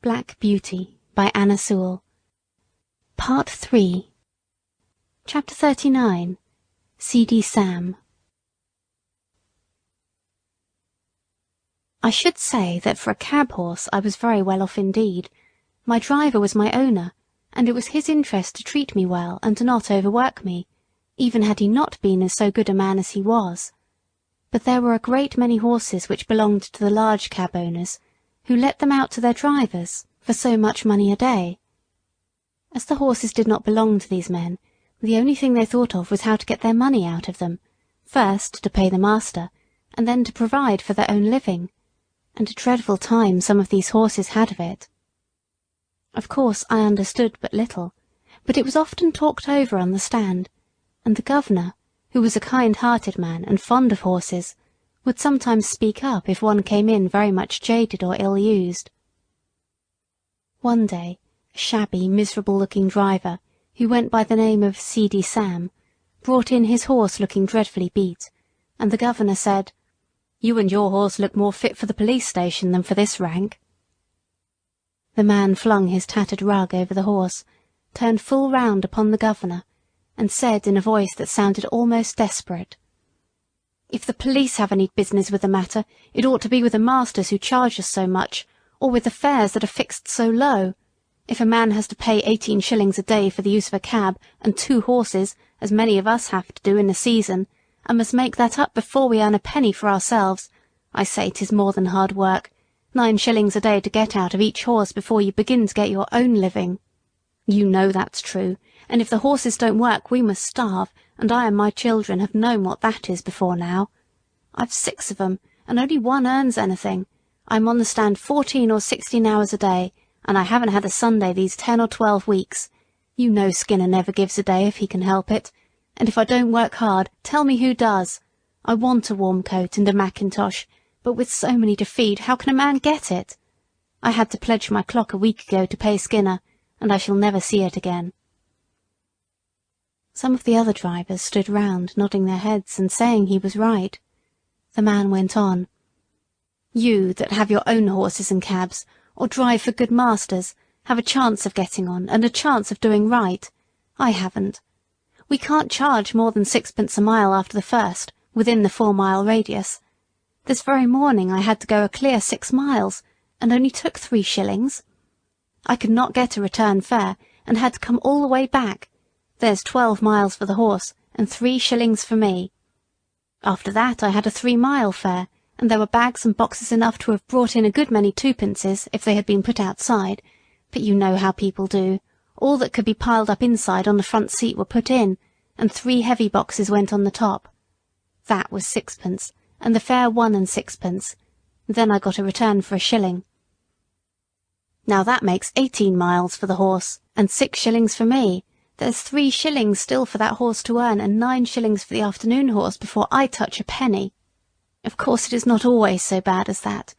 Black Beauty by Anna Sewell. Part 3. Chapter 39. Seedy Sam. I should say that for a cab horse I was very well off indeed. My driver was my owner, and it was his interest to treat me well and to not overwork me, even had he not been as so good a man as he was. But there were a great many horses which belonged to the large cab owners, who let them out to their drivers for so much money a day. As the horses did not belong to these men, the only thing they thought of was how to get their money out of them, first to pay the master, and then to provide for their own living, and a dreadful time some of these horses had of it. Of course I understood but little, but it was often talked over on the stand, and the governor, who was a kind-hearted man and fond of horses, would sometimes speak up if one came in very much jaded or ill-used. One day, a shabby, miserable-looking driver, who went by the name of Seedy Sam, brought in his horse looking dreadfully beat, and the governor said, "You and your horse look more fit for the police station than for this rank." The man flung his tattered rug over the horse, turned full round upon the governor, and said in a voice that sounded almost desperate, "If the police have any business with the matter, it ought to be with the masters who charge us so much, or with the fares that are fixed so low. If a man has to pay 18 shillings a day for the use of a cab and 2 horses, as many of us have to do in the season, and must make that up before we earn a penny for ourselves, I say 'tis more than hard work. 9 shillings a day to get out of each horse before you begin to get your own living. You know that's true, and if the horses don't work we must starve, and I and my children have known what that is before now. I've 6 of 'em, and only one earns anything. I'm on the stand 14 or 16 hours a day, and I haven't had a Sunday these 10 or 12 weeks. You know Skinner never gives a day if he can help it, and if I don't work hard, tell me who does. I want a warm coat and a mackintosh, but with so many to feed, how can a man get it? I had to pledge my clock a week ago to pay Skinner, and I shall never see it again." Some of the other drivers stood round, nodding their heads and saying he was right. The man went on, "You that have your own horses and cabs, or drive for good masters, have a chance of getting on, and a chance of doing right. I haven't. We can't charge more than 6pence a mile after the first, within the 4-mile radius. This very morning I had to go a clear 6 miles, and only took 3 shillings. I could not get a return fare, and had to come all the way back. There's 12 miles for the horse, and 3 shillings for me. After that I had a 3-mile fare, and there were bags and boxes enough to have brought in a good many 2pences if they had been put outside, but you know how people do. All that could be piled up inside on the front seat were put in, and 3 heavy boxes went on the top. That was 6pence, and the fare 1 and 6pence. Then I got a return for 1 shilling. Now that makes 18 miles for the horse, and 6 shillings for me. There's 3 shillings still for that horse to earn, and 9 shillings for the afternoon horse before I touch a penny. Of course it is not always so bad as that,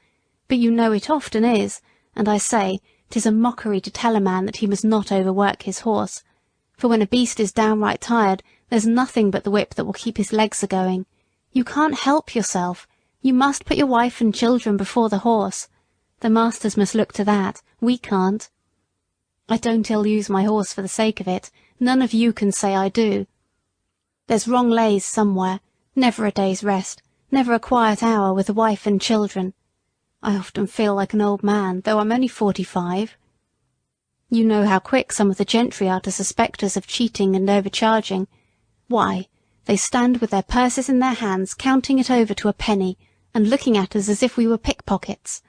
but you know it often is, and I say, 'tis a mockery to tell a man that he must not overwork his horse, for when a beast is downright tired, there's nothing but the whip that will keep his legs a-going. You can't help yourself. You must put your wife and children before the horse. The masters must look to that. We can't. I don't ill-use my horse for the sake of it. None of you can say I do. There's wrong lays somewhere, never a day's rest, never a quiet hour with the wife and children. I often feel like an old man, though I'm only 45. You know how quick some of the gentry are to suspect us of cheating and overcharging. Why, they stand with their purses in their hands, counting it over to a penny, and looking at us as if we were pickpockets.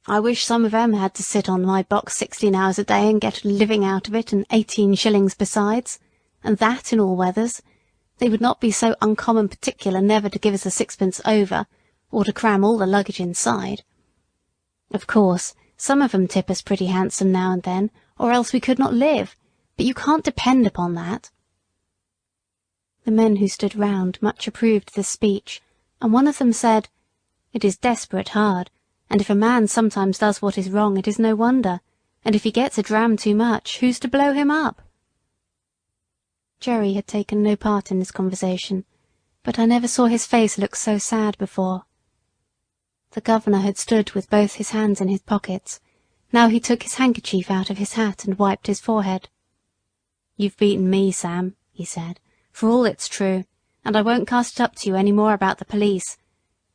I wish some of 'em had to sit on my box 16 hours a day and get a living out of it, and 18 shillings besides, and that in all weathers. They would not be so uncommon particular never to give us a 6pence over, or to cram all the luggage inside. Of course, some of 'em tip us pretty handsome now and then, or else we could not live, but you can't depend upon that." The men who stood round much approved this speech, and one of them said, "It is desperate hard, and if a man sometimes does what is wrong it is no wonder, and if he gets a dram too much, who's to blow him up?" Jerry had taken no part in this conversation, but I never saw his face look so sad before. The governor had stood with both his hands in his pockets, Now he took his handkerchief out of his hat and wiped his forehead. "You've beaten me, Sam," he said, "for all it's true, and I won't cast it up to you any more about the police.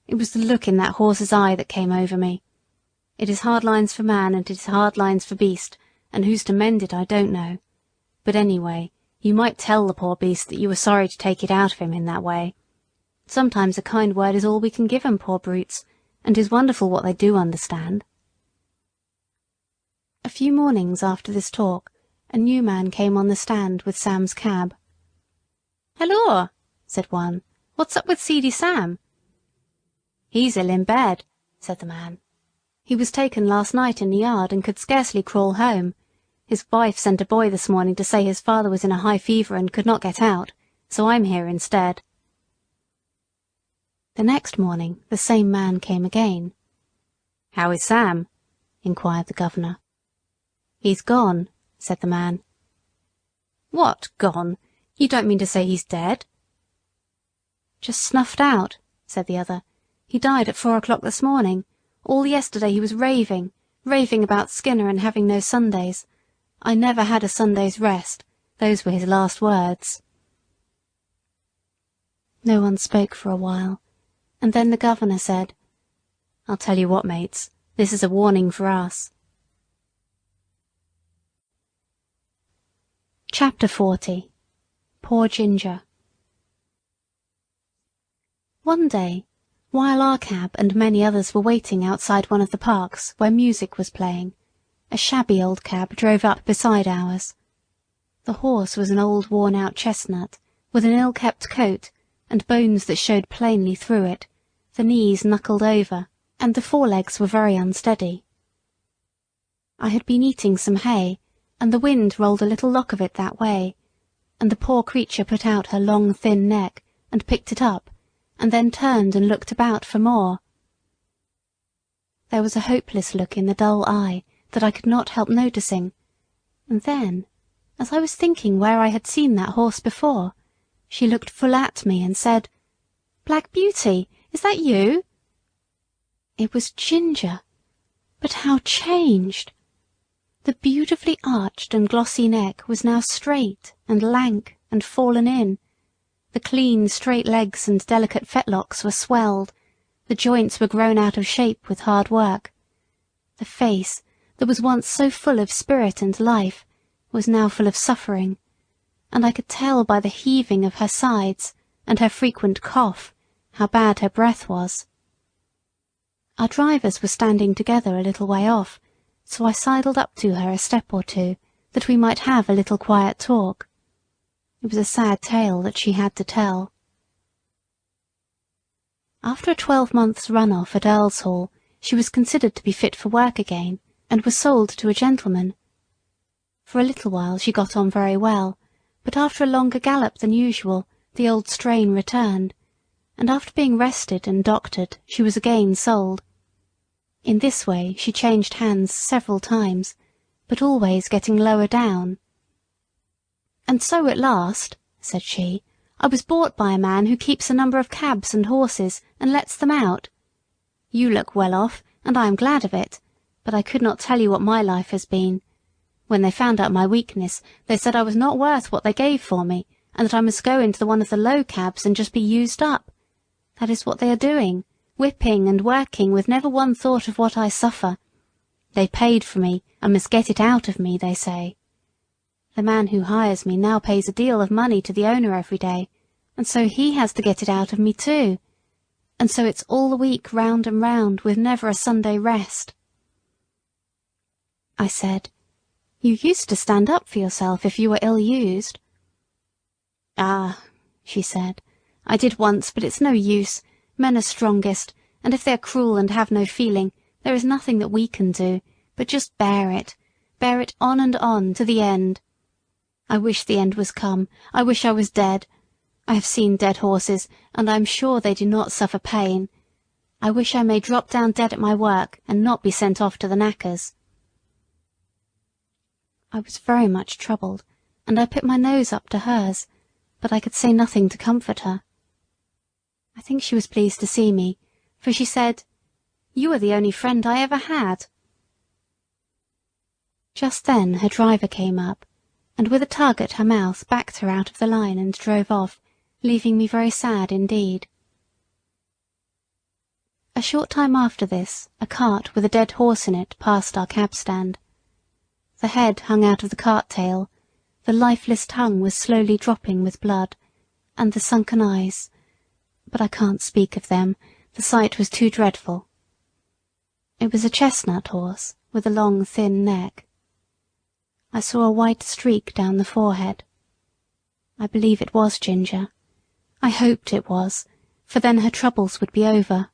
It was the look in that horse's eye that came over me. It is hard lines for man, and it is hard lines for beast, and who's to mend it I don't know. But anyway, you might tell the poor beast that you were sorry to take it out of him in that way. Sometimes a kind word is all we can give 'em, poor brutes, and 'tis wonderful what they do understand." A few mornings after this talk, a new man came on the stand with Sam's cab. "Halloa," said one, "what's up with Seedy Sam?" "He's ill in bed," said the man. "He was taken last night in the yard and could scarcely crawl home. His wife sent a boy this morning to say his father was in a high fever and could not get out, so I'm here instead." The next morning the same man came again. "How is Sam?" inquired the governor. "He's gone," said the man. "What, gone? You don't mean to say he's dead?" "Just snuffed out," said the other. "He died at 4 o'clock this morning. All yesterday he was raving about Skinner and having no Sundays. I never had a Sunday's rest. Those were his last words." No one spoke for a while, and then the governor said, "I'll tell you what, mates, this is a warning for us." Chapter 40. Poor Ginger. One day, while our cab and many others were waiting outside one of the parks where music was playing, a shabby old cab drove up beside ours. The horse was an old worn-out chestnut, with an ill-kept coat, and bones that showed plainly through it, the knees knuckled over, and the forelegs were very unsteady. I had been eating some hay, and the wind rolled a little lock of it that way, and the poor creature put out her long thin neck, and picked it up, and then turned and looked about for more. There was a hopeless look in the dull eye that I could not help noticing, and then, as I was thinking where I had seen that horse before, she looked full at me and said, "Black Beauty, is that you?" It was Ginger, but how changed! The beautifully arched and glossy neck was now straight and lank and fallen in. The clean, straight legs and delicate fetlocks were swelled. The joints were grown out of shape with hard work. The face, that was once so full of spirit and life, was now full of suffering, and I could tell by the heaving of her sides and her frequent cough how bad her breath was. Our drivers were standing together a little way off, so I sidled up to her a step or two, that we might have a little quiet talk. It was a sad tale that she had to tell. After a 12-months run-off at Earl's Hall, she was considered to be fit for work again, and was sold to a gentleman. For a little while she got on very well, but after a longer gallop than usual, the old strain returned, and after being rested and doctored, she was again sold. In this way she changed hands several times, but always getting lower down. "And so at last," said she, "I was bought by a man who keeps a number of cabs and horses, and lets them out. You look well off, and I am glad of it, but I could not tell you what my life has been. When they found out my weakness, they said I was not worth what they gave for me, and that I must go into one of the low cabs and just be used up. That is what they are doing, whipping and working with never one thought of what I suffer. They paid for me, and must get it out of me, they say. The man who hires me now pays a deal of money to the owner every day, and so he has to get it out of me too. And so it's all the week round and round, with never a Sunday rest." I said, "You used to stand up for yourself if you were ill-used." "Ah," she said, "I did once, but it's no use. Men are strongest, and if they are cruel and have no feeling, there is nothing that we can do, but just bear it on and on, to the end. I wish the end was come. I wish I was dead. I have seen dead horses, and I am sure they do not suffer pain. I wish I may drop down dead at my work, and not be sent off to the knackers." I was very much troubled, and I put my nose up to hers, but I could say nothing to comfort her. I think she was pleased to see me, for she said, "You are the only friend I ever had." Just then her driver came up, and with a tug at her mouth backed her out of the line and drove off, leaving me very sad indeed. A short time after this, a cart with a dead horse in it passed our cab stand. The head hung out of the cart tail, the lifeless tongue was slowly dropping with blood, and the sunken eyes, but I can't speak of them, the sight was too dreadful. It was a chestnut horse, with a long thin neck. I saw a white streak down the forehead. I believe it was Ginger. I hoped it was, for then her troubles would be over.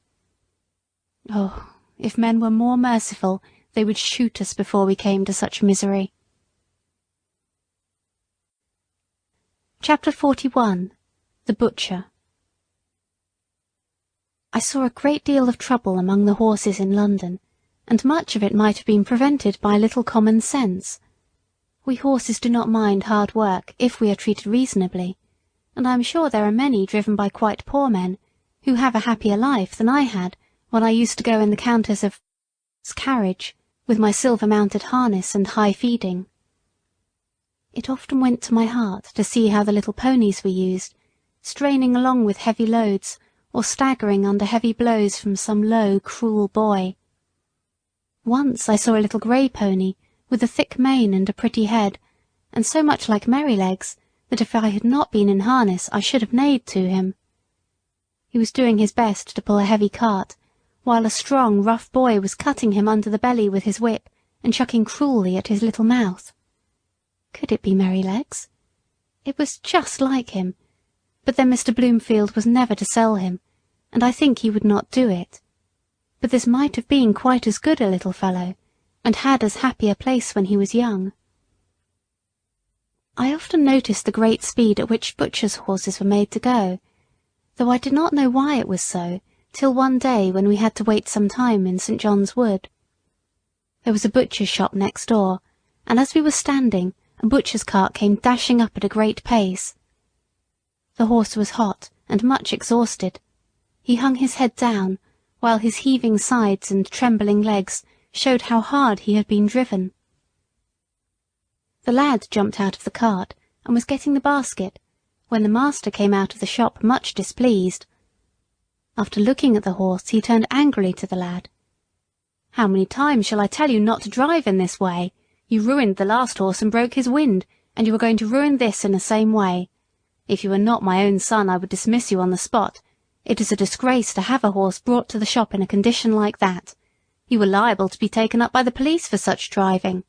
Oh, if men were more merciful, they would shoot us before we came to such misery. Chapter 41. The Butcher. I saw a great deal of trouble among the horses in London, and much of it might have been prevented by a little common sense. We horses do not mind hard work if we are treated reasonably, and I am sure there are many driven by quite poor men, who have a happier life than I had when I used to go in the Countess of 's carriage, with my silver-mounted harness and high feeding. It often went to my heart to see how the little ponies were used, straining along with heavy loads, or staggering under heavy blows from some low, cruel boy. Once I saw a little grey pony, with a thick mane and a pretty head, and so much like Merrylegs, that if I had not been in harness I should have neighed to him. He was doing his best to pull a heavy cart, while a strong, rough boy was cutting him under the belly with his whip, and chucking cruelly at his little mouth. Could it be Merrylegs? It was just like him, but then Mr. Bloomfield was never to sell him, and I think he would not do it. But this might have been quite as good a little fellow, and had as happy a place when he was young. I often noticed the great speed at which butchers' horses were made to go, though I did not know why it was so, till one day when we had to wait some time in St. John's Wood. There was a butcher's shop next door, and as we were standing, a butcher's cart came dashing up at a great pace. The horse was hot and much exhausted. He hung his head down, while his heaving sides and trembling legs showed how hard he had been driven. The lad jumped out of the cart and was getting the basket, when the master came out of the shop much displeased. After looking at the horse, he turned angrily to the lad. "How many times shall I tell you not to drive in this way? You ruined the last horse and broke his wind, and you are going to ruin this in the same way. If you were not my own son, I would dismiss you on the spot. It is a disgrace to have a horse brought to the shop in a condition like that. You are liable to be taken up by the police for such driving.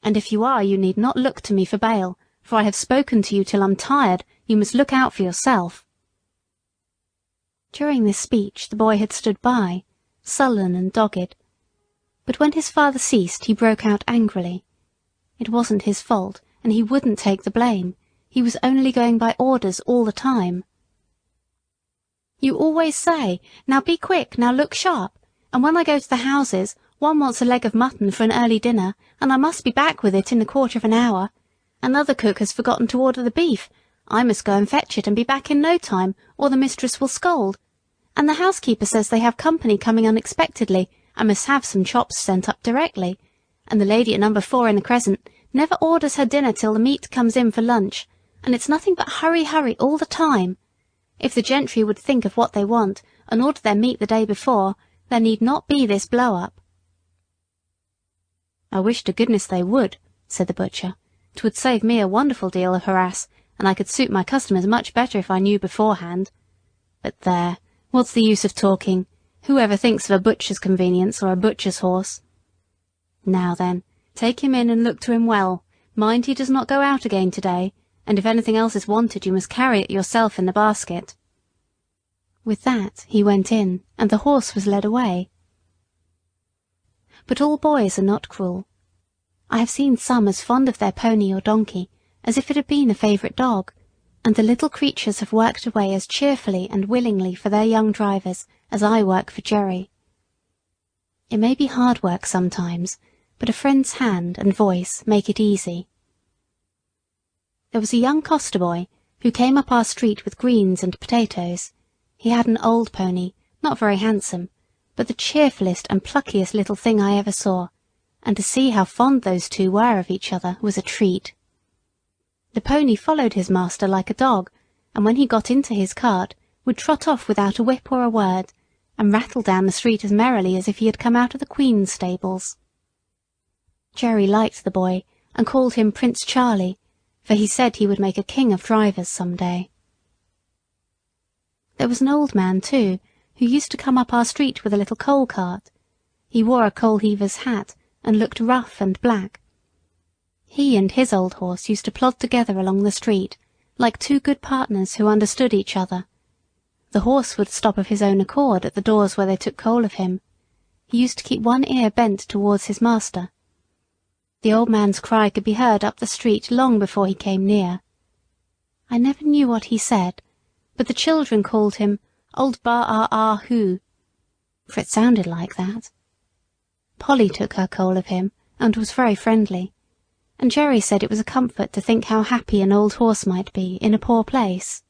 And if you are, you need not look to me for bail, for I have spoken to you till I'm tired. You must look out for yourself." During this speech the boy had stood by, sullen and dogged. But when his father ceased, he broke out angrily. It wasn't his fault, and he wouldn't take the blame. He was only going by orders all the time. "You always say, 'Now be quick, now look sharp,' and when I go to the houses, one wants a leg of mutton for an early dinner, and I must be back with it in a quarter of an hour. Another cook has forgotten to order the beef. I must go and fetch it and be back in no time, or the mistress will scold. And the housekeeper says they have company coming unexpectedly, and must have some chops sent up directly. And the lady at number 4 in the Crescent never orders her dinner till the meat comes in for lunch, and it's nothing but hurry, hurry all the time. If the gentry would think of what they want, and order their meat the day before, there need not be this blow-up." "I wish to goodness they would," said the butcher. "'Twould save me a wonderful deal of harass, and I could suit my customers much better if I knew beforehand. But there, what's the use of talking? Whoever thinks of a butcher's convenience or a butcher's horse? Now then, take him in and look to him well. Mind he does not go out again today, and if anything else is wanted you must carry it yourself in the basket." With that he went in, and the horse was led away. But all boys are not cruel. I have seen some as fond of their pony or donkey as if it had been a favourite dog, and the little creatures have worked away as cheerfully and willingly for their young drivers as I work for Jerry. It may be hard work sometimes, but a friend's hand and voice make it easy. There was a young coster boy who came up our street with greens and potatoes. He had an old pony, not very handsome, but the cheerfullest and pluckiest little thing I ever saw, and to see how fond those two were of each other was a treat. The pony followed his master like a dog, and when he got into his cart would trot off without a whip or a word, and rattle down the street as merrily as if he had come out of the Queen's stables. Jerry liked the boy, and called him Prince Charlie, for he said he would make a king of drivers some day. There was an old man, too, who used to come up our street with a little coal cart. He wore a coal heaver's hat, and looked rough and black. He and his old horse used to plod together along the street, like two good partners who understood each other. The horse would stop of his own accord at the doors where they took coal of him. He used to keep one ear bent towards his master. The old man's cry could be heard up the street long before he came near. I never knew what he said, but the children called him Old Ba-ah-ah-hoo, for it sounded like that. Polly took her coal of him, and was very friendly, and Jerry said it was a comfort to think how happy an old horse might be in a poor place.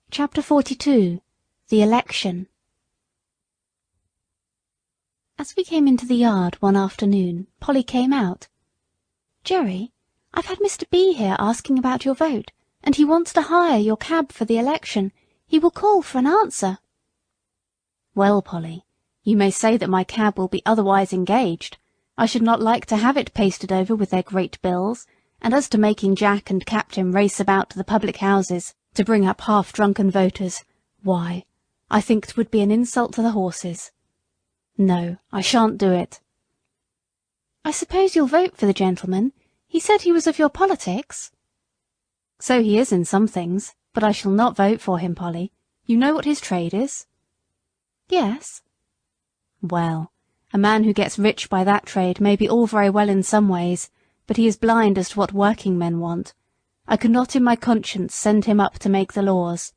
Chapter 42. The Election. As we came into the yard one afternoon, Polly came out. "Jerry, I've had Mr. B here asking about your vote, and he wants to hire your cab for the election. He will call for an answer." "Well, Polly, you may say that my cab will be otherwise engaged. I should not like to have it pasted over with their great bills, and as to making Jack and Captain race about to the public houses to bring up half-drunken voters, why, I think 'twould be an insult to the horses. No, I shan't do it." "I suppose you'll vote for the gentleman? He said he was of your politics." "So he is in some things, but I shall not vote for him, Polly. You know what his trade is?" "Yes." "Well, a man who gets rich by that trade may be all very well in some ways, but he is blind as to what working men want. I could not in my conscience send him up to make the laws.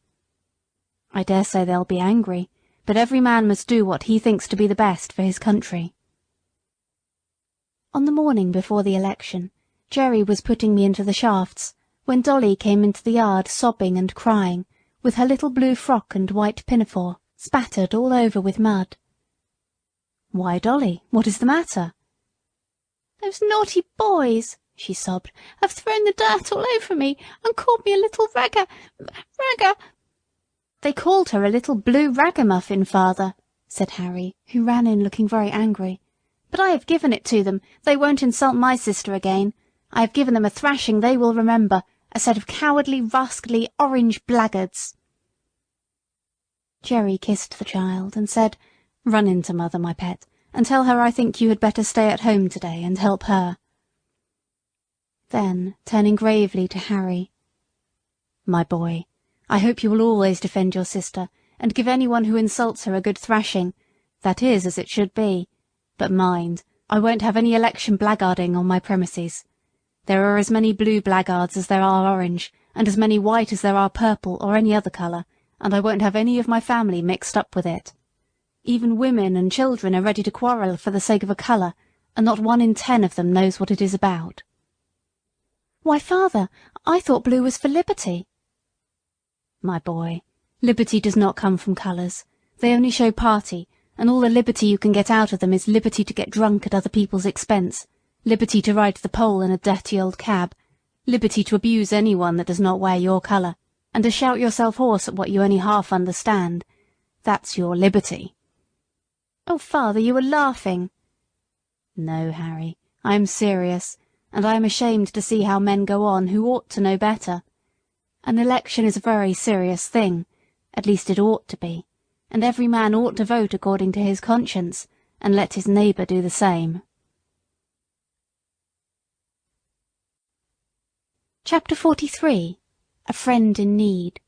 I dare say they'll be angry, but every man must do what he thinks to be the best for his country." On the morning before the election, Jerry was putting me into the shafts, when Dolly came into the yard sobbing and crying, with her little blue frock and white pinafore spattered all over with mud. "Why, Dolly, what is the matter?" "Those naughty boys," she sobbed, "have thrown the dirt all over me, and called me a little ragga. "They called her a little blue ragamuffin, father," said Harry, who ran in looking very angry. "But I have given it to them. They won't insult my sister again. I have given them a thrashing they will remember, a set of cowardly, rascally, orange blackguards." Jerry kissed the child and said, "Run in to mother, my pet, and tell her I think you had better stay at home today and help her." Then, turning gravely to Harry, "My boy, I hope you will always defend your sister, and give anyone who insults her a good thrashing. That is as it should be. But mind, I won't have any election blackguarding on my premises. There are as many blue blackguards as there are orange, and as many white as there are purple or any other colour, and I won't have any of my family mixed up with it. Even women and children are ready to quarrel for the sake of a colour, and not 1 in 10 of them knows what it is about." "Why, father, I thought blue was for liberty." "My boy, liberty does not come from colours. They only show party, and all the liberty you can get out of them is liberty to get drunk at other people's expense, liberty to ride to the poll in a dirty old cab, liberty to abuse anyone that does not wear your colour, and to shout yourself hoarse at what you only half understand. That's your liberty." "Oh, father, you are laughing." "No, Harry, I am serious, and I am ashamed to see how men go on who ought to know better. An election is a very serious thing, at least it ought to be, and every man ought to vote according to his conscience, and let his neighbour do the same." Chapter 43. A Friend in Need.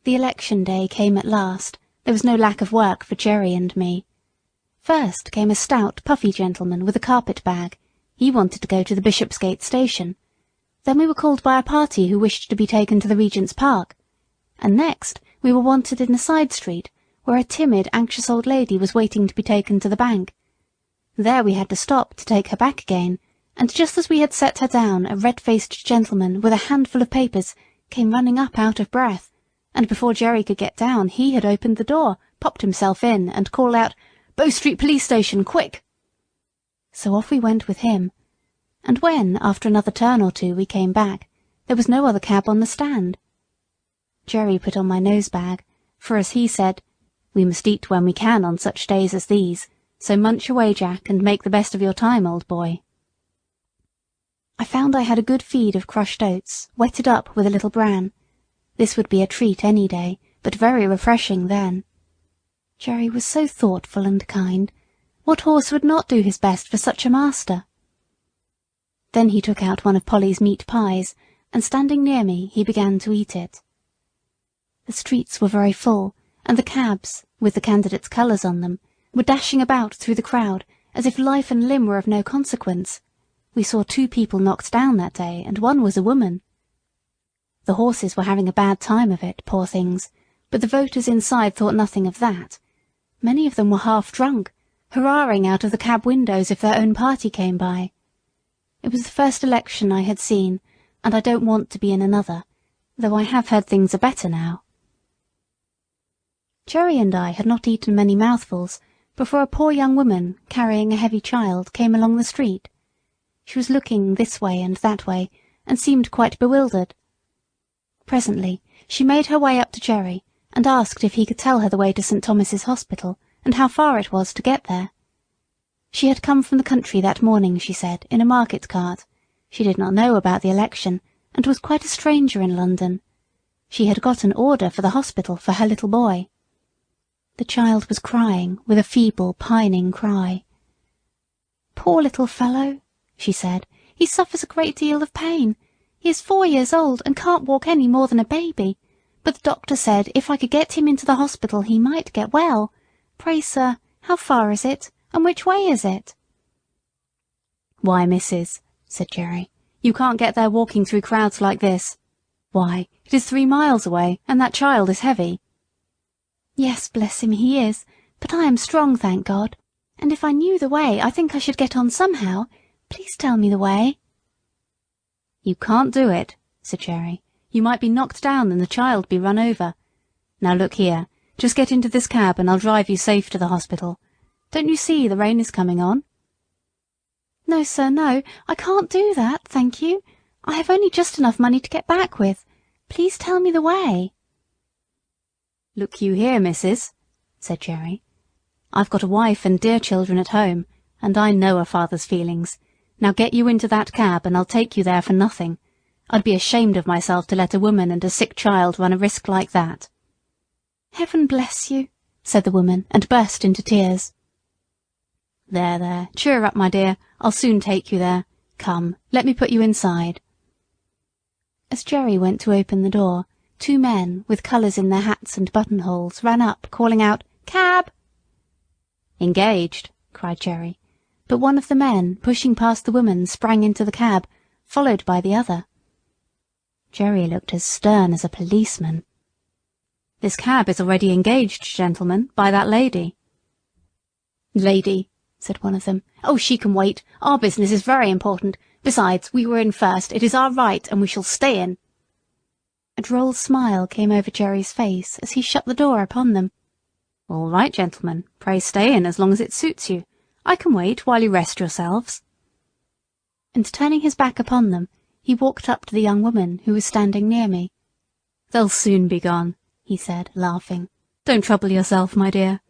The election day came at last. There was no lack of work for Jerry and me. First came a stout, puffy gentleman with a carpet bag. He wanted to go to the Bishopsgate station. Then we were called by a party who wished to be taken to the Regent's Park. And next we were wanted in a side street, where a timid, anxious old lady was waiting to be taken to the bank. There we had to stop to take her back again, and just as we had set her down, a red-faced gentleman with a handful of papers came running up out of breath, and before Jerry could get down he had opened the door, popped himself in, and called out, "Bow Street Police Station, quick!" So off we went with him, and when, after another turn or two, we came back, there was no other cab on the stand. Jerry put on my nose-bag, for, as he said, "We must eat when we can on such days as these, so munch away, Jack, and make the best of your time, old boy." I found I had a good feed of crushed oats, wetted up with a little bran. This would be a treat any day, but very refreshing then. Jerry was so thoughtful and kind. What horse would not do his best for such a master? Then he took out one of Polly's meat pies, and standing near me, he began to eat it. The streets were very full, and the cabs, with the candidates' colours on them, were dashing about through the crowd as if life and limb were of no consequence. We saw 2 people knocked down that day, and one was a woman. The horses were having a bad time of it, poor things, but the voters inside thought nothing of that. Many of them were half drunk, hurrahing out of the cab windows if their own party came by. It was the first election I had seen, and I don't want to be in another, though I have heard things are better now. Jerry and I had not eaten many mouthfuls before a poor young woman, carrying a heavy child, came along the street. She was looking this way and that way, and seemed quite bewildered. Presently she made her way up to Jerry, and asked if he could tell her the way to St. Thomas's Hospital, and how far it was to get there. She had come from the country that morning, she said, in a market cart. She did not know about the election, and was quite a stranger in London. She had got an order for the hospital for her little boy. The child was crying, with a feeble, pining cry. "Poor little fellow," she said, "he suffers a great deal of pain. He is 4 years old, and can't walk any more than a baby. But the doctor said if I could get him into the hospital he might get well. Pray, sir, how far is it, and which way is it?" "Why, missus," said Jerry, "you can't get there walking through crowds like this. Why, it is 3 miles away, and that child is heavy." "Yes, bless him, he is, but I am strong, thank God, and if I knew the way I think I should get on somehow. Please tell me the way." "You can't do it," said Jerry. "You might be knocked down and the child be run over. Now look here, just get into this cab and I'll drive you safe to the hospital. Don't you see the rain is coming on?" "No, sir, no, I can't do that, thank you. I have only just enough money to get back with. Please tell me the way." "Look you here, missus," said Jerry. "I've got a wife and dear children at home, and I know a father's feelings. Now get you into that cab and I'll take you there for nothing. I'd be ashamed of myself to let a woman and a sick child run a risk like that." "Heaven bless you," said the woman, and burst into tears. "There, there, cheer up, my dear. I'll soon take you there. Come, let me put you inside." As Jerry went to open the door, 2 men, with colours in their hats and buttonholes, ran up, calling out, "Cab!" "Engaged," cried Jerry, but one of the men, pushing past the woman, sprang into the cab, followed by the other. Jerry looked as stern as a policeman. "This cab is already engaged, gentlemen, by that lady." "Lady," said one of them. "Oh, she can wait. Our business is very important. Besides, we were in first. It is our right, and we shall stay in." A droll smile came over Jerry's face as he shut the door upon them. "All right, gentlemen, pray stay in as long as it suits you. I can wait while you rest yourselves." And turning his back upon them, he walked up to the young woman who was standing near me. "They'll soon be gone," he said, laughing. "Don't trouble yourself, my dear."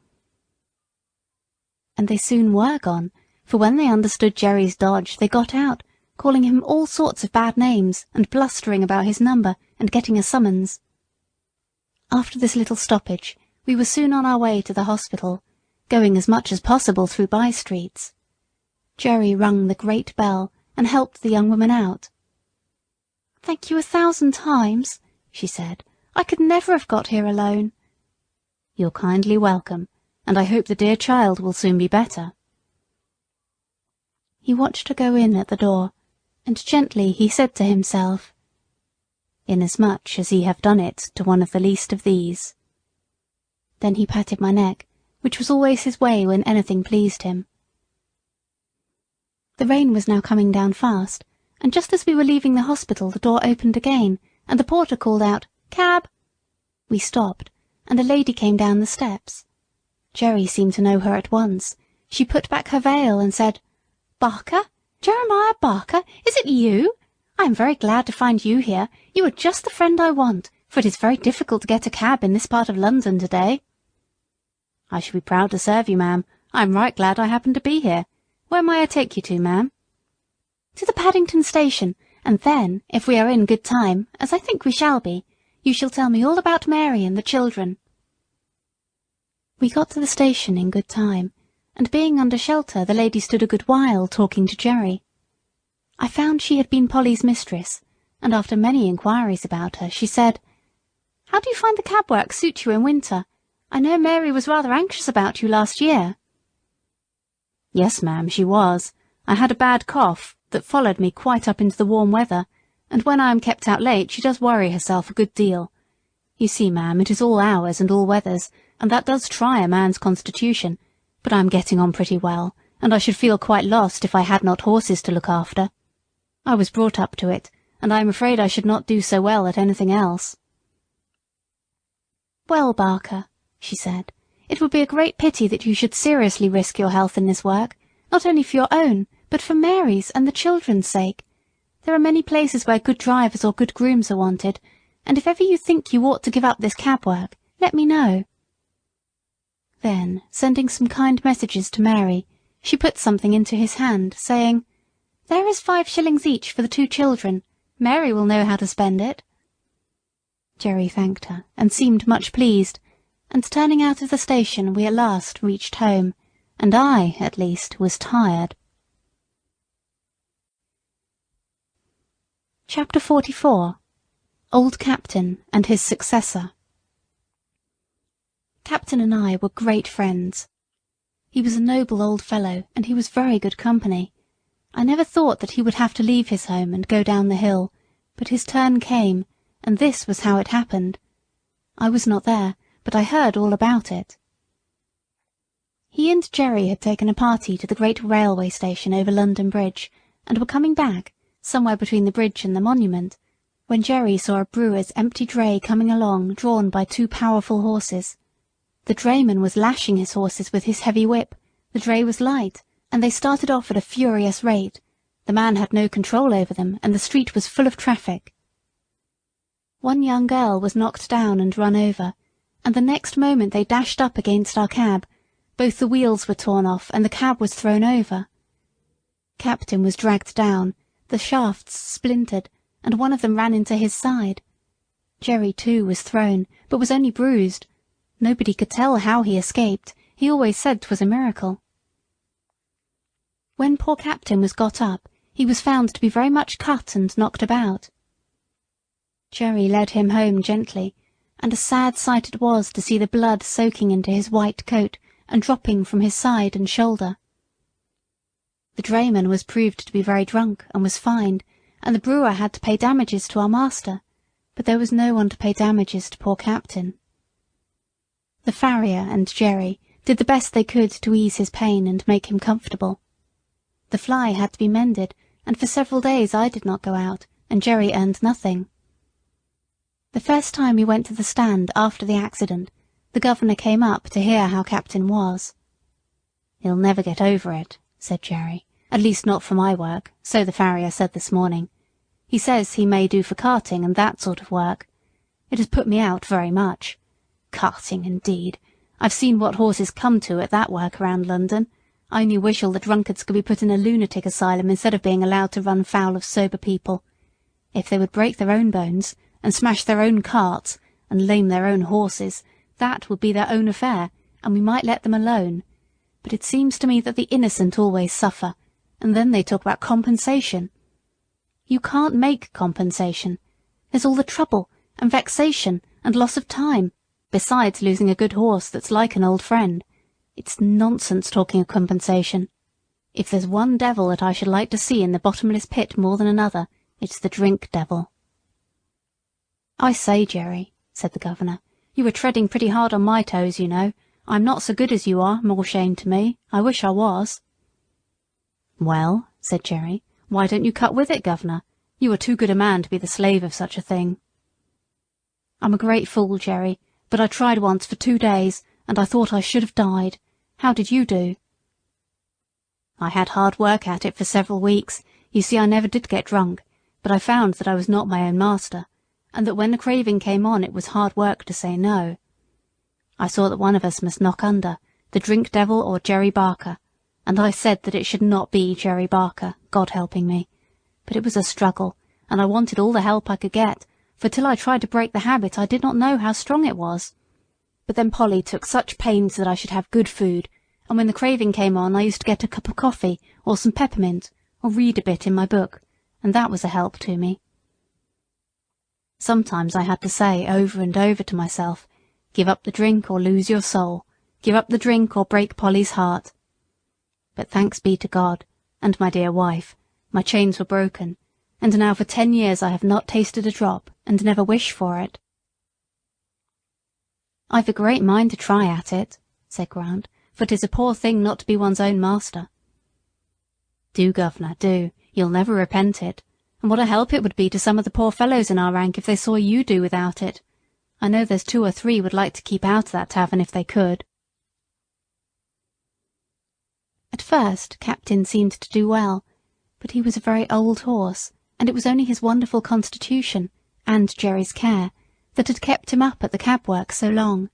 And they soon were gone, for when they understood Jerry's dodge they got out, calling him all sorts of bad names, and blustering about his number, and getting a summons. After this little stoppage, we were soon on our way to the hospital, going as much as possible through by-streets. Jerry rung the great bell, and helped the young woman out. "Thank you 1,000 times," she said. "I could never have got here alone." "You're kindly welcome, and I hope the dear child will soon be better." He watched her go in at the door, and gently he said to himself, "Inasmuch as ye have done it to one of the least of these." Then he patted my neck, which was always his way when anything pleased him. The rain was now coming down fast, and just as we were leaving the hospital the door opened again, and the porter called out, "Cab!" We stopped, and a lady came down the steps. Jerry seemed to know her at once. She put back her veil and said, "Barker? Jeremiah Barker? Is it you? I am very glad to find you here. You are just the friend I want, for it is very difficult to get a cab in this part of London today." "I shall be proud to serve you, ma'am. I am right glad I happened to be here. Where may I take you to, ma'am?" "To the Paddington Station, and then, if we are in good time, as I think we shall be, you shall tell me all about Mary and the children." We got to the station in good time, and being under shelter the lady stood a good while talking to Jerry. I found she had been Polly's mistress, and after many inquiries about her, she said, "How do you find the cab work suit you in winter? I know Mary was rather anxious about you last year." "Yes, ma'am, she was. I had a bad cough that followed me quite up into the warm weather, and when I am kept out late she does worry herself a good deal. You see, ma'am, it is all hours and all weathers, and that does try a man's constitution, but I am getting on pretty well, and I should feel quite lost if I had not horses to look after. I was brought up to it, and I am afraid I should not do so well at anything else." "Well, Barker," she said, "it would be a great pity that you should seriously risk your health in this work, not only for your own, but for Mary's and the children's sake. There are many places where good drivers or good grooms are wanted, and if ever you think you ought to give up this cab work, let me know." Then, sending some kind messages to Mary, she put something into his hand, saying, "There is 5 shillings each for the 2 children. Mary will know how to spend it." Jerry thanked her, and seemed much pleased, and turning out of the station we at last reached home, and I, at least, was tired. Chapter 44. Old Captain and his Successor. Captain and I were great friends. He was a noble old fellow, and he was very good company. I never thought that he would have to leave his home and go down the hill, but his turn came, and this was how it happened. I was not there, but I heard all about it. He and Jerry had taken a party to the great railway station over London Bridge, and were coming back, somewhere between the bridge and the monument, when Jerry saw a brewer's empty dray coming along drawn by 2 powerful horses. The drayman was lashing his horses with his heavy whip, the dray was light, and they started off at a furious rate. The man had no control over them, and the street was full of traffic. One young girl was knocked down and run over, and the next moment they dashed up against our cab. Both the wheels were torn off, and the cab was thrown over. Captain was dragged down, the shafts splintered, and one of them ran into his side. Jerry, too, was thrown, but was only bruised. Nobody could tell how he escaped. He always said 'twas a miracle. When poor Captain was got up, he was found to be very much cut and knocked about. Jerry led him home gently, and a sad sight it was to see the blood soaking into his white coat and dropping from his side and shoulder. The drayman was proved to be very drunk and was fined, and the brewer had to pay damages to our master, but there was no one to pay damages to poor Captain. The farrier and Jerry did the best they could to ease his pain and make him comfortable. The fly had to be mended, and for several days I did not go out, and Jerry earned nothing. The first time we went to the stand after the accident, the governor came up to hear how Captain was. "He'll never get over it," said Jerry, "at least not for my work, so the farrier said this morning. He says he may do for carting and that sort of work. It has put me out very much. Carting, indeed! I've seen what horses come to at that work around London. I only wish all the drunkards could be put in a lunatic asylum instead of being allowed to run foul of sober people. If they would break their own bones, and smash their own carts, and lame their own horses, that would be their own affair, and we might let them alone. But it seems to me that the innocent always suffer, and then they talk about compensation. You can't make compensation. There's all the trouble, and vexation, and loss of time, besides losing a good horse that's like an old friend. It's nonsense talking of compensation. If there's one devil that I should like to see in the bottomless pit more than another, it's the drink devil." "I say, Jerry," said the governor, "you are treading pretty hard on my toes, you know. I'm not so good as you are, more shame to me. I wish I was." "Well," said Jerry, "why don't you cut with it, governor? You are too good a man to be the slave of such a thing." "I'm a great fool, Jerry, but I tried once for 2 days, and I thought I should have died. How did you do?" "I had hard work at it for several weeks. You see, I never did get drunk, but I found that I was not my own master, and that when the craving came on it was hard work to say no. I saw that one of us must knock under, the drink devil or Jerry Barker, and I said that it should not be Jerry Barker, God helping me. But it was a struggle, and I wanted all the help I could get, for till I tried to break the habit I did not know how strong it was. But then Polly took such pains that I should have good food, and when the craving came on I used to get a cup of coffee, or some peppermint, or read a bit in my book, and that was a help to me. Sometimes I had to say over and over to myself, 'Give up the drink or lose your soul. Give up the drink or break Polly's heart.' But thanks be to God, and my dear wife, my chains were broken, and now for 10 years I have not tasted a drop, and never wish for it." "I've a great mind to try at it," said Grant, "for 'tis a poor thing not to be one's own master." "Do, governor, do. You'll never repent it. And what a help it would be to some of the poor fellows in our rank if they saw you do without it. I know there's 2 or 3 would like to keep out of that tavern if they could." At first Captain seemed to do well, but he was a very old horse, and it was only his wonderful constitution, and Jerry's care, that had kept him up at the cab work so long.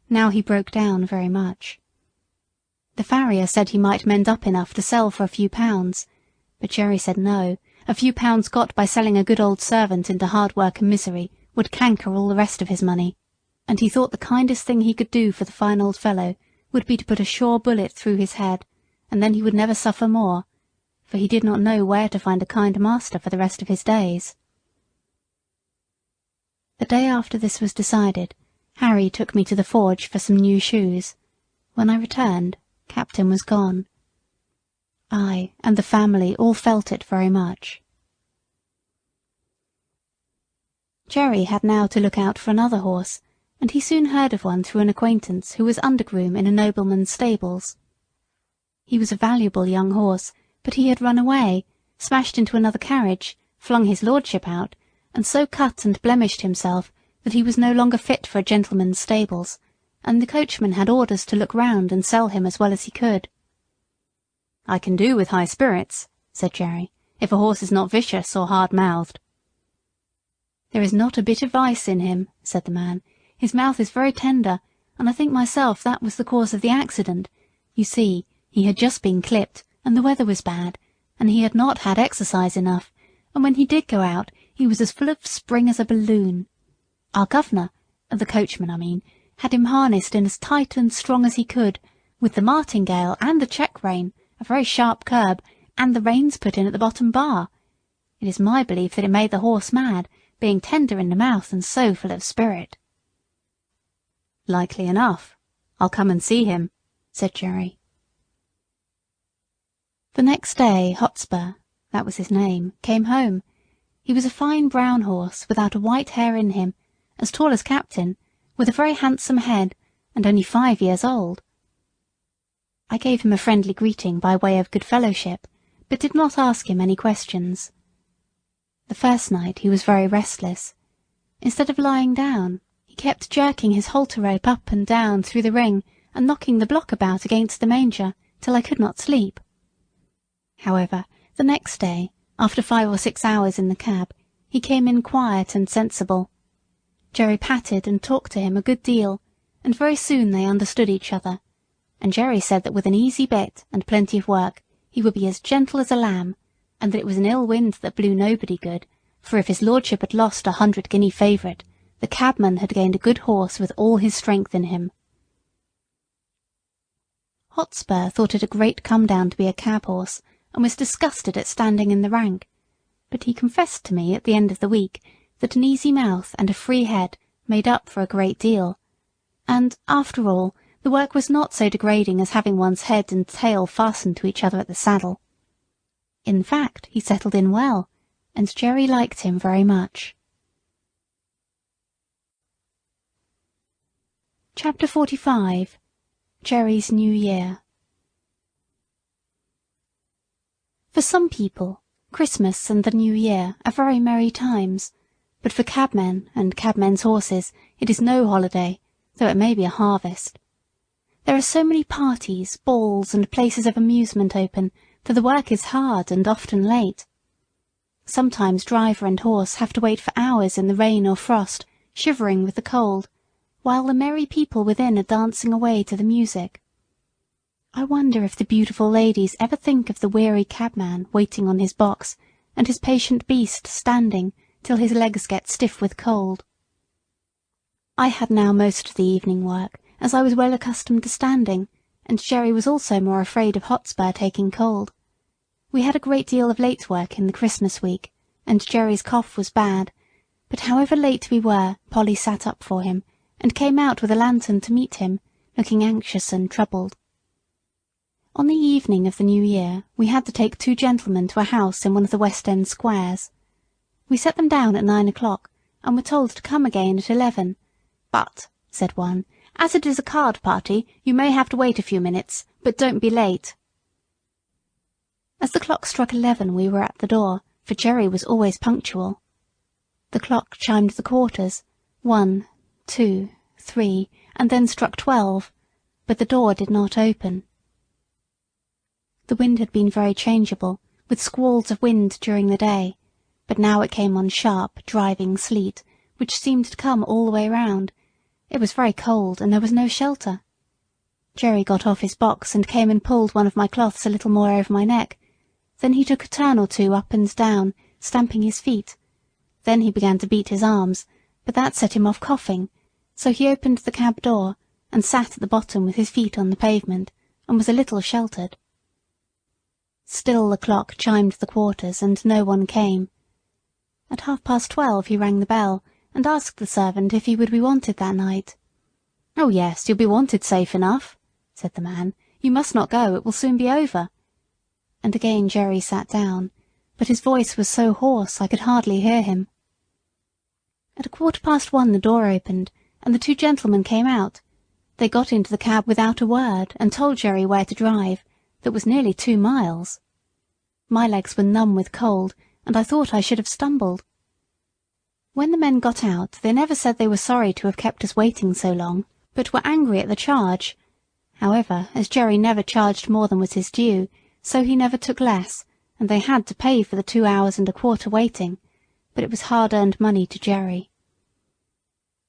Now he broke down very much. The farrier said he might mend up enough to sell for a few pounds, but Jerry said no, a few pounds got by selling a good old servant into hard work and misery would canker all the rest of his money, and he thought the kindest thing he could do for the fine old fellow would be to put a sure bullet through his head, and then he would never suffer more, for he did not know where to find a kind master for the rest of his days. The day after this was decided, Harry took me to the forge for some new shoes. When I returned, Captain was gone. I and the family all felt it very much. Jerry had now to look out for another horse, and he soon heard of one through an acquaintance who was undergroom in a nobleman's stables. He was a valuable young horse, but he had run away, smashed into another carriage, flung his lordship out, and so cut and blemished himself that he was no longer fit for a gentleman's stables, and the coachman had orders to look round and sell him as well as he could. "I can do with high spirits," said Jerry, "if a horse is not vicious or hard-mouthed." "There is not a bit of vice in him," said the man. "His mouth is very tender, and I think myself that was the cause of the accident. You see, he had just been clipped, and the weather was bad, and he had not had exercise enough, and when he did go out he was as full of spring as a balloon. Our governor, the coachman I mean, had him harnessed in as tight and strong as he could, with the martingale and the check-rein, a very sharp curb, and the reins put in at the bottom bar. It is my belief that it made the horse mad, being tender in the mouth and so full of spirit." "Likely enough. I'll come and see him," said Jerry. The next day Hotspur, that was his name, came home. He was a fine brown horse, without a white hair in him, as tall as Captain, with a very handsome head, and only 5 years old. I gave him a friendly greeting by way of good fellowship, but did not ask him any questions. The first night he was very restless. Instead of lying down, he kept jerking his halter rope up and down through the ring, and knocking the block about against the manger, till I could not sleep. However, the next day, after 5 or 6 hours in the cab, he came in quiet and sensible. Jerry patted and talked to him a good deal, and very soon they understood each other, and Jerry said that with an easy bit and plenty of work he would be as gentle as a lamb, and that it was an ill wind that blew nobody good, for if his lordship had lost 100-guinea favourite, the cabman had gained a good horse with all his strength in him. Hotspur thought it a great come-down to be a cab horse, and was disgusted at standing in the rank, but he confessed to me at the end of the week that an easy mouth and a free head made up for a great deal, and, after all, the work was not so degrading as having one's head and tail fastened to each other at the saddle. In fact, he settled in well, and Jerry liked him very much. Chapter 45. Jerry's New Year. For some people, Christmas and the New Year are very merry times, but for cabmen and cabmen's horses it is no holiday, though it may be a harvest. There are so many parties, balls, and places of amusement open that the work is hard and often late. Sometimes driver and horse have to wait for hours in the rain or frost, shivering with the cold, while the merry people within are dancing away to the music. I wonder if the beautiful ladies ever think of the weary cabman waiting on his box, and his patient beast standing till his legs get stiff with cold. I had now most of the evening work, as I was well accustomed to standing, and Jerry was also more afraid of Hotspur taking cold. We had a great deal of late work in the Christmas week, and Jerry's cough was bad, but however late we were, Polly sat up for him, and came out with a lantern to meet him, looking anxious and troubled. On the evening of the New Year we had to take 2 gentlemen to a house in one of the West End squares. We set them down at 9 o'clock, and were told to come again at 11. "But," said one, "as it is a card party, you may have to wait a few minutes, but don't be late." As the clock struck 11 we were at the door, for Jerry was always punctual. The clock chimed the quarters, 1, 2, 3, and then struck 12, but the door did not open. The wind had been very changeable, with squalls of wind during the day, but now it came on sharp, driving sleet, which seemed to come all the way round. It was very cold, and there was no shelter. Jerry got off his box and came and pulled one of my cloths a little more over my neck. Then he took a turn or two up and down, stamping his feet. Then he began to beat his arms, but that set him off coughing, so he opened the cab door, and sat at the bottom with his feet on the pavement, and was a little sheltered. Still the clock chimed the quarters, and no one came. At 12:30 he rang the bell, and asked the servant if he would be wanted that night. "Oh yes, you'll be wanted safe enough," said the man. "You must not go, it will soon be over." And again Jerry sat down, but his voice was so hoarse I could hardly hear him. At 1:15 the door opened, and the 2 gentlemen came out. They got into the cab without a word, and told Jerry where to drive, that was nearly 2 miles. My legs were numb with cold, and I thought I should have stumbled. When the men got out, they never said they were sorry to have kept us waiting so long, but were angry at the charge. However, as Jerry never charged more than was his due, so he never took less, and they had to pay for the 2 hours and a quarter waiting, but it was hard-earned money to Jerry.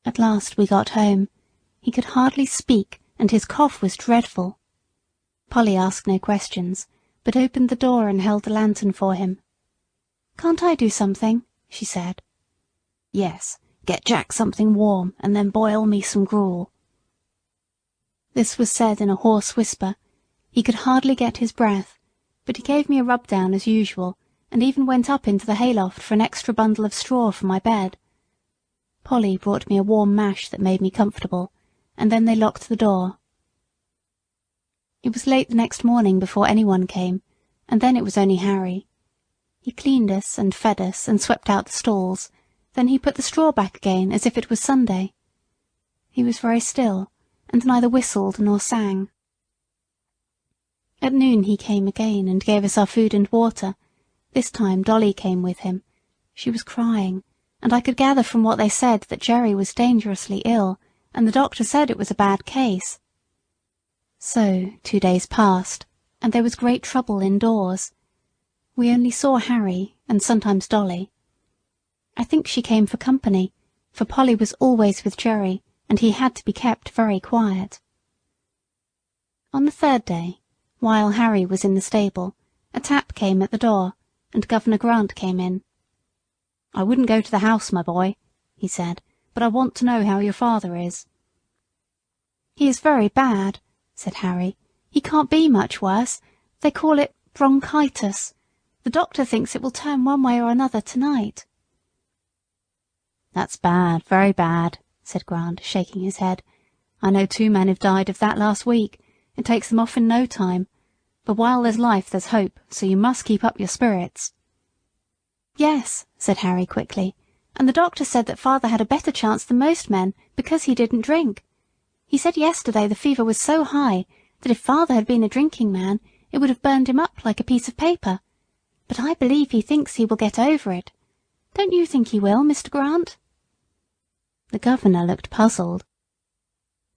At last we got home. He could hardly speak, and his cough was dreadful. Polly asked no questions, but opened the door and held the lantern for him. "Can't I do something?" she said. "Yes, get Jack something warm, and then boil me some gruel." This was said in a hoarse whisper. He could hardly get his breath, but he gave me a rub-down as usual, and even went up into the hayloft for an extra bundle of straw for my bed. Polly brought me a warm mash that made me comfortable, and then they locked the door. It was late the next morning before anyone came, and then it was only Harry. He cleaned us and fed us and swept out the stalls, then he put the straw back again as if it was Sunday. He was very still, and neither whistled nor sang. At noon he came again and gave us our food and water. This time Dolly came with him. She was crying, and I could gather from what they said that Jerry was dangerously ill, and the doctor said it was a bad case. So 2 days passed, and there was great trouble indoors. We only saw Harry, and sometimes Dolly. I think she came for company, for Polly was always with Jerry, and he had to be kept very quiet. On the 3rd day, while Harry was in the stable, a tap came at the door, and Governor Grant came in. "I wouldn't go to the house, my boy," he said, "but I want to know how your father is." "He is very bad," said Harry. "He can't be much worse. They call it bronchitis. The doctor thinks it will turn one way or another tonight." "That's bad, very bad," said Grant, shaking his head. "I know 2 men who've died of that last week. It takes them off in no time. But while there's life there's hope, so you must keep up your spirits." "Yes," said Harry quickly, "and the doctor said that father had a better chance than most men because he didn't drink. He said yesterday the fever was so high that if father had been a drinking man it would have burned him up like a piece of paper. But I believe he thinks he will get over it. Don't you think he will, Mr. Grant?" The governor looked puzzled.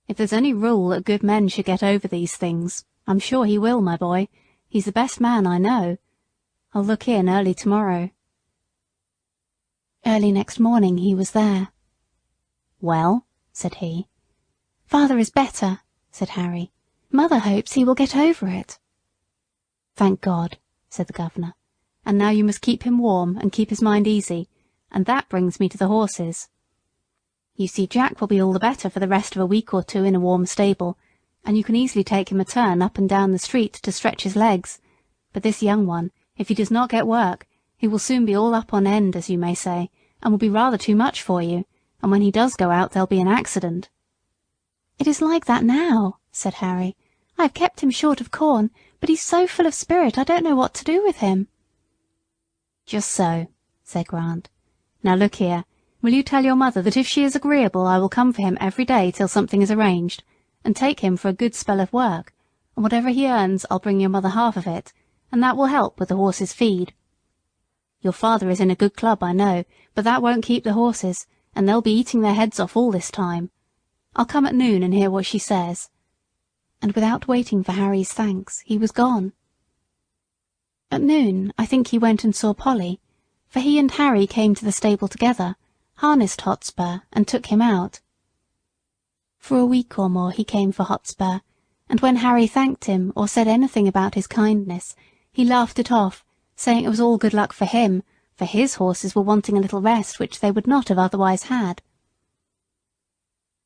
If there's any rule that good men should get over these things, I'm sure he will, my boy. He's the best man I know. I'll look in early tomorrow." Early next morning he was there. "Well?" said he. "Father is better," said Harry. "Mother hopes he will get over it." "Thank God," said the governor. "And now you must keep him warm and keep his mind easy, and that brings me to the horses. You see, Jack will be all the better for the rest of a week or two in a warm stable, and you can easily take him a turn up and down the street to stretch his legs. But this young one, if he does not get work, he will soon be all up on end, as you may say, and will be rather too much for you, and when he does go out there'll be an accident." "It is like that now," said Harry. "I have kept him short of corn, but he's so full of spirit I don't know what to do with him." "Just so," said Grant. "Now look here, will you tell your mother that if she is agreeable I will come for him every day till something is arranged, and take him for a good spell of work, and whatever he earns I'll bring your mother half of it, and that will help with the horses' feed. Your father is in a good club, I know, but that won't keep the horses, and they'll be eating their heads off all this time. I'll come at noon and hear what she says." And without waiting for Harry's thanks, he was gone. At noon I think he went and saw Polly, for he and Harry came to the stable together, harnessed Hotspur, and took him out. For a week or more he came for Hotspur, and when Harry thanked him or said anything about his kindness, he laughed it off, saying it was all good luck for him, for his horses were wanting a little rest which they would not have otherwise had.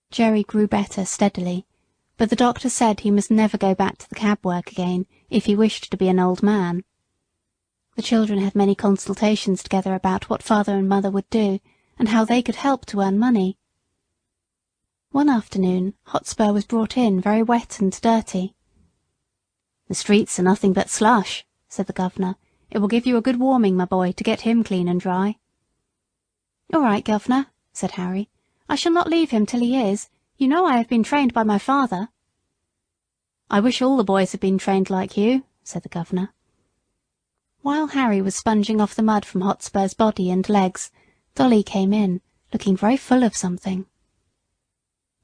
Jerry grew better steadily, but the doctor said he must never go back to the cab work again if he wished to be an old man. The children had many consultations together about what father and mother would do, and how they could help to earn money. One afternoon Hotspur was brought in very wet and dirty. "The streets are nothing but slush," said the governor. "It will give you a good warming, my boy, to get him clean and dry." "All right, governor," said Harry. "I shall not leave him till he is. You know I have been trained by my father." "I wish all the boys had been trained like you," said the governor. While Harry was sponging off the mud from Hotspur's body and legs, Dolly came in, looking very full of something.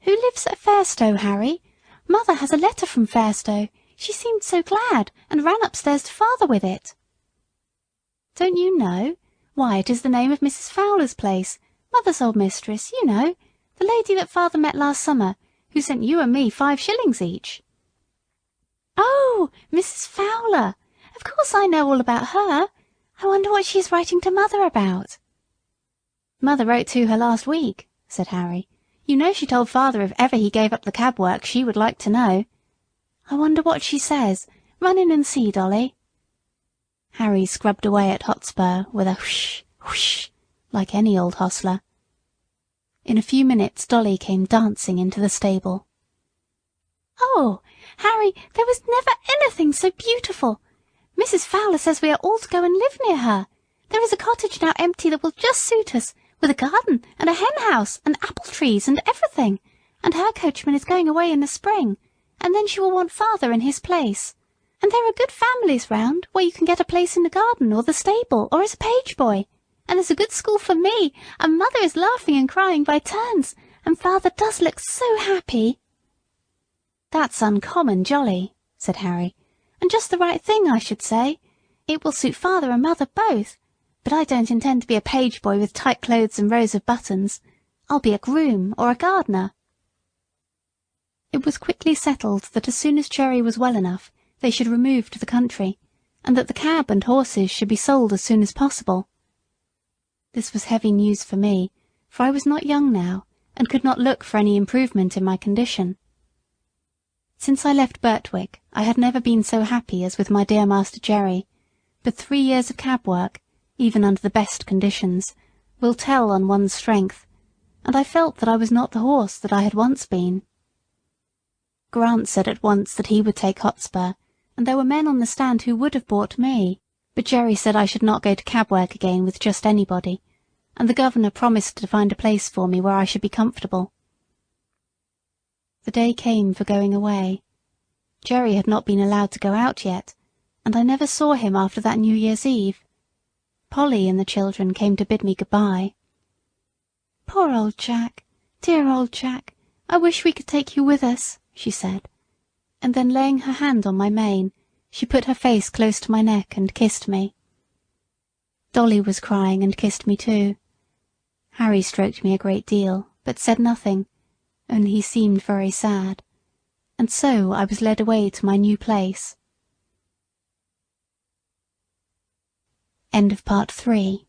"Who lives at Fairstowe, Harry? Mother has a letter from Fairstowe. She seemed so glad, and ran upstairs to father with it." "Don't you know? Why, it is the name of Mrs. Fowler's place, mother's old mistress, you know, the lady that father met last summer, who sent you and me 5 shillings each." "Oh, Mrs. Fowler! Of course I know all about her. I wonder what she is writing to mother about." "Mother wrote to her last week," said Harry. "You know she told father if ever he gave up the cab work she would like to know." "I wonder what she says. Run in and see, Dolly." Harry scrubbed away at Hotspur with a whoosh, whoosh, like any old hostler. In a few minutes Dolly came dancing into the stable. "Oh, Harry, there was never anything so beautiful. Mrs. Fowler says we are all to go and live near her. There is a cottage now empty that will just suit us, with a garden and a hen house and apple trees and everything, and her coachman is going away in the spring, and then she will want father in his place. And there are good families round, where you can get a place in the garden or the stable or as a page boy, and there's a good school for me, and mother is laughing and crying by turns, and father does look so happy." "That's uncommon jolly," said Harry, "and just the right thing, I should say. It will suit father and mother both. But I don't intend to be a page boy with tight clothes and rows of buttons. I'll be a groom or a gardener." It was quickly settled that as soon as Jerry was well enough, they should remove to the country, and that the cab and horses should be sold as soon as possible. This was heavy news for me, for I was not young now, and could not look for any improvement in my condition. Since I left Birtwick, I had never been so happy as with my dear Master Jerry, but 3 years of cab work, even under the best conditions, will tell on one's strength, and I felt that I was not the horse that I had once been. Grant said at once that he would take Hotspur, and there were men on the stand who would have bought me, but Jerry said I should not go to cab work again with just anybody, and the governor promised to find a place for me where I should be comfortable. The day came for going away. Jerry had not been allowed to go out yet, and I never saw him after that New Year's Eve. Polly and the children came to bid me good-bye. "Poor old Jack, dear old Jack, I wish we could take you with us," she said, and then laying her hand on my mane, she put her face close to my neck and kissed me. Dolly was crying and kissed me too. Harry stroked me a great deal, but said nothing, only he seemed very sad, and so I was led away to my new place. End of part 3.